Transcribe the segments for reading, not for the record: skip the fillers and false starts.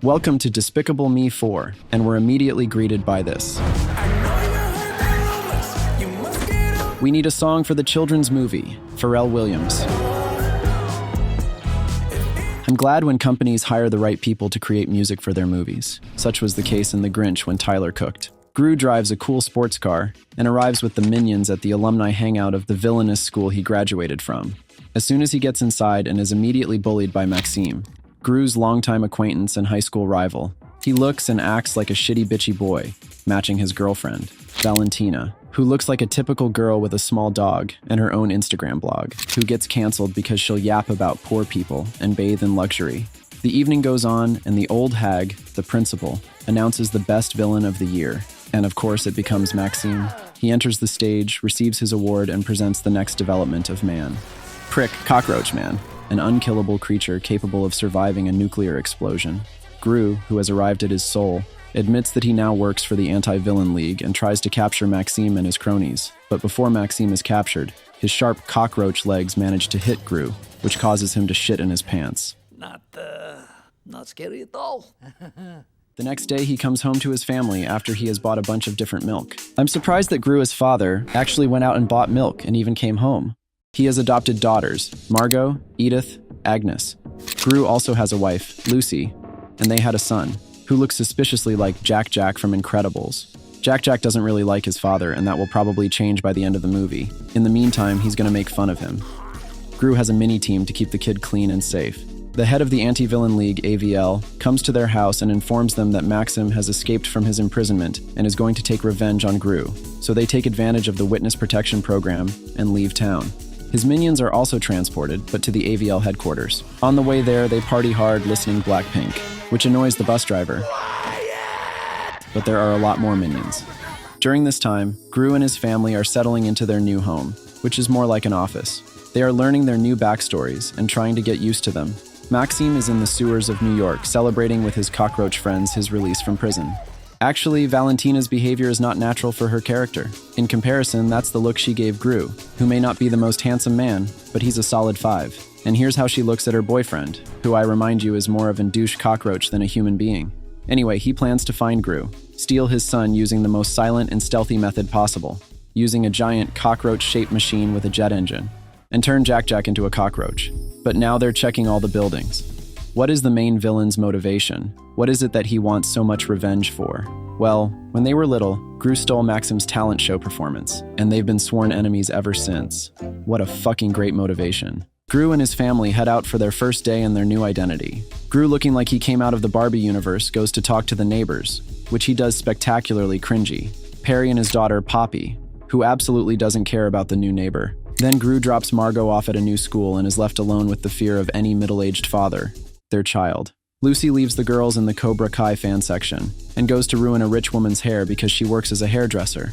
Welcome to Despicable Me 4, and we're immediately greeted by this. We need a song for the children's movie, Pharrell Williams. I'm glad when companies hire the right people to create music for their movies. Such was the case in The Grinch when Tyler cooked. Gru drives a cool sports car and arrives with the minions at the alumni hangout of the villainous school he graduated from. As soon as he gets inside and is immediately bullied by Maxim, Gru's longtime acquaintance and high school rival. He looks and acts like a shitty bitchy boy, matching his girlfriend, Valentina, who looks like a typical girl with a small dog and her own Instagram blog, who gets canceled because she'll yap about poor people and bathe in luxury. The evening goes on, and the old hag, the principal, announces the best villain of the year. And of course, it becomes Maxim. He enters the stage, receives his award, and presents the next development of man. Prick, Cockroach Man, an unkillable creature capable of surviving a nuclear explosion. Gru, who has arrived at his soul, admits that he now works for the Anti-Villain League and tries to capture Maxim and his cronies. But before Maxim is captured, his sharp cockroach legs manage to hit Gru, which causes him to shit in his pants. Not scary at all. The next day, he comes home to his family after he has bought a bunch of different milk. I'm surprised that Gru's father actually went out and bought milk and even came home. He has adopted daughters, Margot, Edith, Agnes. Gru also has a wife, Lucy, and they had a son, who looks suspiciously like Jack Jack from Incredibles. Jack Jack doesn't really like his father, and that will probably change by the end of the movie. In the meantime, he's gonna make fun of him. Gru has a mini-team to keep the kid clean and safe. The head of the Anti-Villain League, AVL, comes to their house and informs them that Maxim has escaped from his imprisonment and is going to take revenge on Gru, so they take advantage of the witness protection program and leave town. His minions are also transported, but to the AVL headquarters. On the way there, they party hard listening Blackpink, which annoys the bus driver. But there are a lot more minions. During this time, Gru and his family are settling into their new home, which is more like an office. They are learning their new backstories and trying to get used to them. Maxim is in the sewers of New York, celebrating with his cockroach friends his release from prison. Actually, Valentina's behavior is not natural for her character. In comparison, that's the look she gave Gru, who may not be the most handsome man, but he's a solid 5. And here's how she looks at her boyfriend, who I remind you is more of a douche cockroach than a human being. Anyway, he plans to find Gru, steal his son using the most silent and stealthy method possible, using a giant cockroach-shaped machine with a jet engine, and turn Jack Jack into a cockroach. But now they're checking all the buildings. What is the main villain's motivation? What is it that he wants so much revenge for? Well, when they were little, Gru stole Maxim's talent show performance, and they've been sworn enemies ever since. What a fucking great motivation. Gru and his family head out for their first day in their new identity. Gru, looking like he came out of the Barbie universe, goes to talk to the neighbors, which he does spectacularly cringy. Perry and his daughter, Poppy, who absolutely doesn't care about the new neighbor. Then Gru drops Margot off at a new school and is left alone with the fear of any middle-aged father, their child. Lucy leaves the girls in the Cobra Kai fan section and goes to ruin a rich woman's hair because she works as a hairdresser.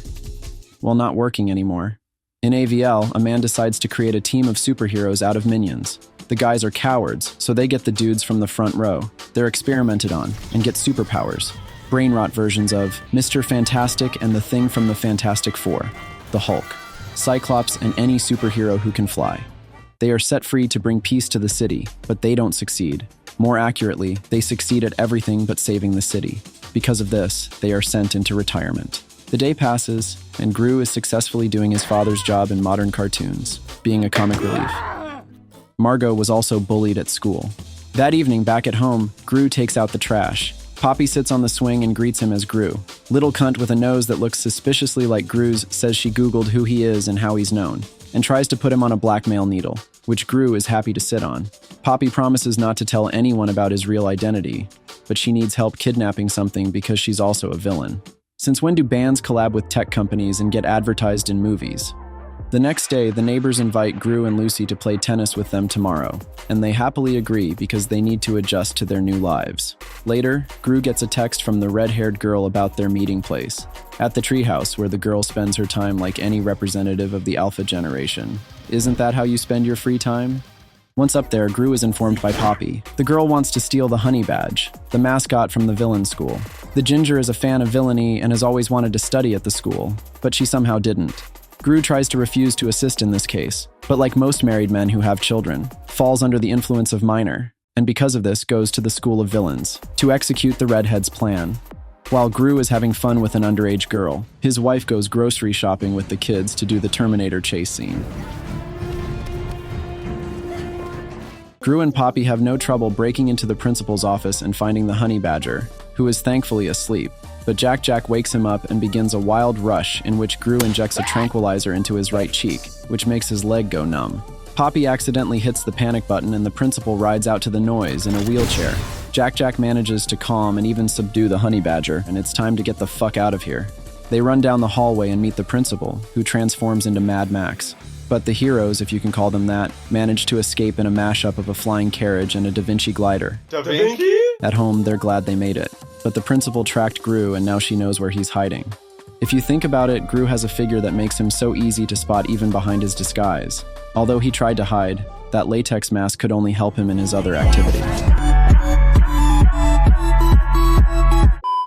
Well, not working anymore. In AVL, a man decides to create a team of superheroes out of minions. The guys are cowards, so they get the dudes from the front row. They're experimented on and get superpowers. Brain rot versions of Mr. Fantastic and the Thing from the Fantastic Four, the Hulk, Cyclops, and any superhero who can fly. They are set free to bring peace to the city, but they don't succeed. More accurately, they succeed at everything but saving the city. Because of this, they are sent into retirement. The day passes, and Gru is successfully doing his father's job in modern cartoons, being a comic relief. Margot was also bullied at school. That evening, back at home, Gru takes out the trash. Poppy sits on the swing and greets him as Gru. Little cunt with a nose that looks suspiciously like Gru's says she Googled who he is and how he's known, and tries to put him on a blackmail needle, which Gru is happy to sit on. Poppy promises not to tell anyone about his real identity, but she needs help kidnapping something because she's also a villain. Since when do bands collab with tech companies and get advertised in movies? The next day, the neighbors invite Gru and Lucy to play tennis with them tomorrow, and they happily agree because they need to adjust to their new lives. Later, Gru gets a text from the red-haired girl about their meeting place, at the treehouse where the girl spends her time like any representative of the alpha generation. Isn't that how you spend your free time? Once up there, Gru is informed by Poppy. The girl wants to steal the honey badge, the mascot from the villain school. The ginger is a fan of villainy and has always wanted to study at the school, but she somehow didn't. Gru tries to refuse to assist in this case, but like most married men who have children, falls under the influence of Minor, and because of this goes to the School of Villains to execute the Redhead's plan. While Gru is having fun with an underage girl, his wife goes grocery shopping with the kids to do the Terminator chase scene. Gru and Poppy have no trouble breaking into the principal's office and finding the honey badger, who is thankfully asleep. But Jack wakes him up and begins a wild rush in which Gru injects a tranquilizer into his right cheek, which makes his leg go numb. Poppy accidentally hits the panic button and the principal rides out to the noise in a wheelchair. Jack manages to calm and even subdue the honey badger, and it's time to get the fuck out of here. They run down the hallway and meet the principal, who transforms into Mad Max. But the heroes, if you can call them that, manage to escape in a mashup of a flying carriage and a Da Vinci glider. Da Vinci? At home, they're glad they made it. But the principal tracked Gru, and now she knows where he's hiding. If you think about it, Gru has a figure that makes him so easy to spot even behind his disguise. Although he tried to hide, that latex mask could only help him in his other activities.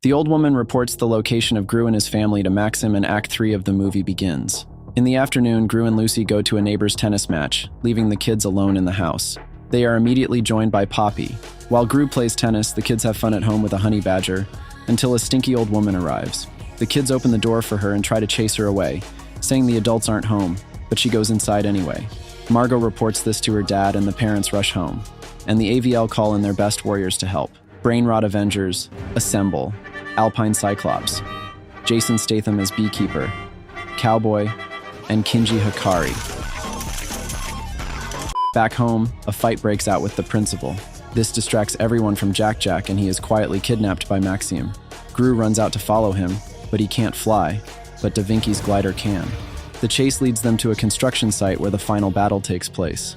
The old woman reports the location of Gru and his family to Maxim, and Act 3 of the movie begins. In the afternoon, Gru and Lucy go to a neighbor's tennis match, leaving the kids alone in the house. They are immediately joined by Poppy. While Gru plays tennis, the kids have fun at home with a honey badger, until a stinky old woman arrives. The kids open the door for her and try to chase her away, saying the adults aren't home, but she goes inside anyway. Margot reports this to her dad, and the parents rush home. And the AVL call in their best warriors to help. Brainrot Avengers, Assemble, Alpine Cyclops, Jason Statham as Beekeeper, Cowboy, and Kinji Hikari. Back home, a fight breaks out with the principal. This distracts everyone from Jack, and he is quietly kidnapped by Maxim. Gru runs out to follow him, but he can't fly, but Da Vinci's glider can. The chase leads them to a construction site where the final battle takes place.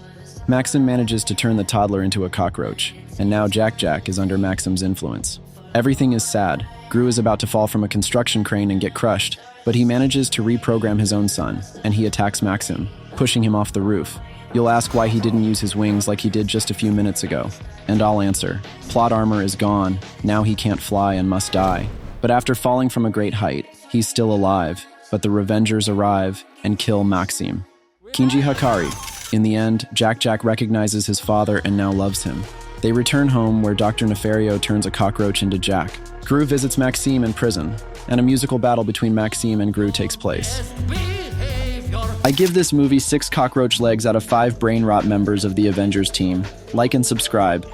Maxim manages to turn the toddler into a cockroach, and now Jack is under Maxim's influence. Everything is sad. Gru is about to fall from a construction crane and get crushed, but he manages to reprogram his own son, and he attacks Maxim, pushing him off the roof. You'll ask why he didn't use his wings like he did just a few minutes ago. And I'll answer. Plot armor is gone, now he can't fly and must die. But after falling from a great height, he's still alive, but the Revengers arrive and kill Maxim. Kinji Hikari. In the end, Jack recognizes his father and now loves him. They return home where Dr. Nefario turns a cockroach into Jack. Gru visits Maxim in prison, and a musical battle between Maxim and Gru takes place. I give this movie 6 cockroach legs out of 5 brain rot members of the Avengers team. Like and subscribe.